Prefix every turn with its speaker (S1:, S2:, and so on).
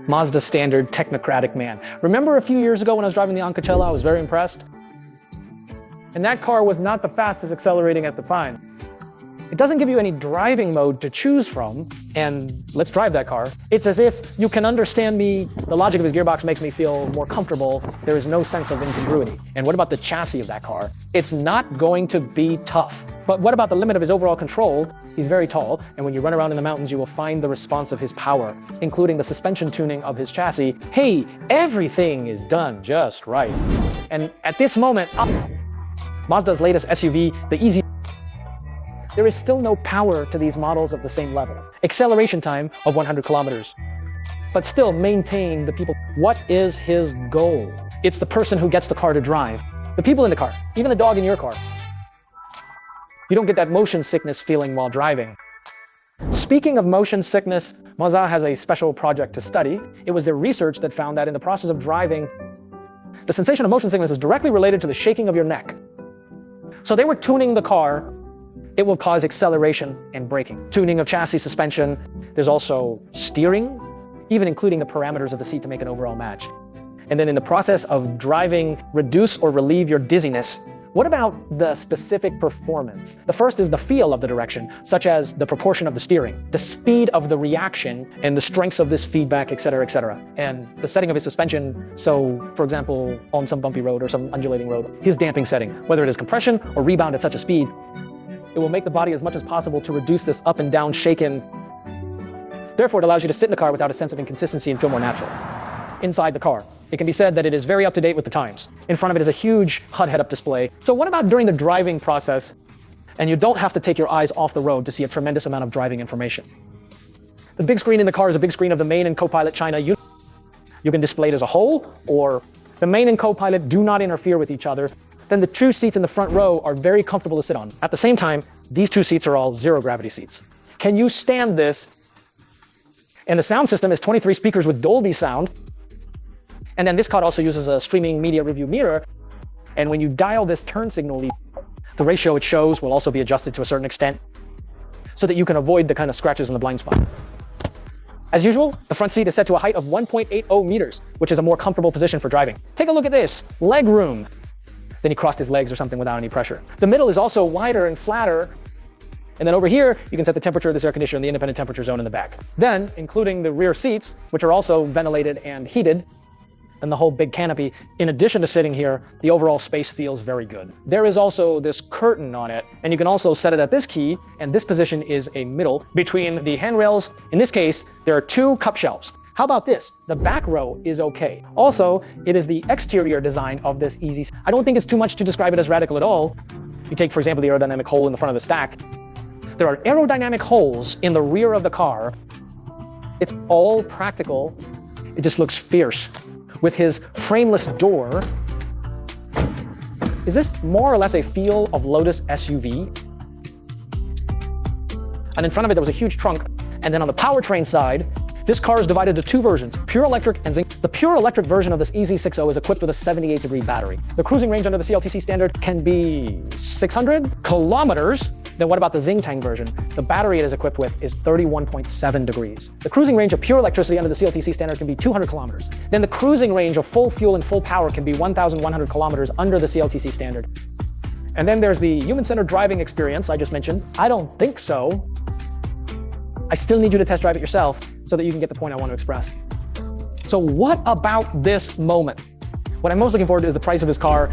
S1: Mazda standard technocratic man. Remember a few years ago when I was driving the Ancacella, I was very impressed? And that car was not the fastest accelerating at the time. It doesn't give you any driving mode to choose from, and let's drive that car. It's as if you can understand me, the logic of his gearbox makes me feel more comfortable, there is no sense of incongruity. And what about the chassis of that car? It's not going to be tough. But what about the limit of his overall control? He's very tall, and when you run around in the mountains, you will find the response of his power, including the suspension tuning of his chassis. Hey, everything is done just right. And at this moment, Mazda's latest SUV, the Easy, there is still no power to these models of the same level. Acceleration time of 100 kilometers. But still maintain the people. What is his goal? It's the person who gets the car to drive. The people in the car, even the dog in your car. You don't get that motion sickness feeling while driving. Speaking of motion sickness, Mazda has a special project to study. It was their research that found that in the process of driving, the sensation of motion sickness is directly related to the shaking of your neck. So they were tuning the car. It will cause acceleration and braking. Tuning of chassis suspension. There's also steering, even including the parameters of the seat to make an overall match. And then in the process of driving, reduce or relieve your dizziness. What about the specific performance? The first is the feel of the direction, such as the proportion of the steering, the speed of the reaction, and the strengths of this feedback, etc., etc. And the setting of his suspension, so for example, on some bumpy road or some undulating road, his damping setting, whether it is compression or rebound at such a speed, it will make the body as much as possible to reduce this up and down shaken. Therefore, it allows you to sit in the car without a sense of inconsistency and feel more natural. Inside the car, it can be said that it is very up to date with the times. In front of it is a huge HUD head-up display. So what about during the driving process, and you don't have to take your eyes off the road to see a tremendous amount of driving information? The big screen in the car is a big screen of the main and co-pilot China. You can display it as a whole, or the main and co-pilot do not interfere with each other. Then the two seats in the front row are very comfortable to sit on. At the same time, these two seats are all zero gravity seats. Can you stand this? And the sound system is 23 speakers with Dolby sound. And then this car also uses a streaming media review mirror. And when you dial this turn signal, the ratio it shows will also be adjusted to a certain extent so that you can avoid the kind of scratches in the blind spot. As usual, the front seat is set to a height of 1.80 meters, which is a more comfortable position for driving. Take a look at this, leg room. Then he crossed his legs or something without any pressure. The middle is also wider and flatter. And then over here, you can set the temperature of this air conditioner in the independent temperature zone in the back. Then, including the rear seats, which are also ventilated and heated, and the whole big canopy, in addition to sitting here, the overall space feels very good. There is also this curtain on it, and you can also set it at this key, and this position is a middle between the handrails. In this case, there are two cup shelves. How about this? The back row is okay. Also, it is the exterior design of this Easy. I don't think it's too much to describe it as radical at all. You take, for example, the aerodynamic hole in the front of the stack. There are aerodynamic holes in the rear of the car. It's all practical. It just looks fierce. With his frameless door, is this more or less a feel of Lotus SUV? And in front of it, there was a huge trunk. And then on the powertrain side, this car is divided into two versions, pure electric and zinc. The pure electric version of this EZ60 is equipped with a 78-degree battery. The cruising range under the CLTC standard can be 600 kilometers. Then what about the Xingtang version? The battery it is equipped with is 31.7 degrees. The cruising range of pure electricity under the CLTC standard can be 200 kilometers. Then the cruising range of full fuel and full power can be 1,100 kilometers under the CLTC standard. And then there's the human-centered driving experience I just mentioned. I don't think so. I still need you to test drive it yourself so that you can get the point I want to express. So what about this moment? What I'm most looking forward to is the price of this car.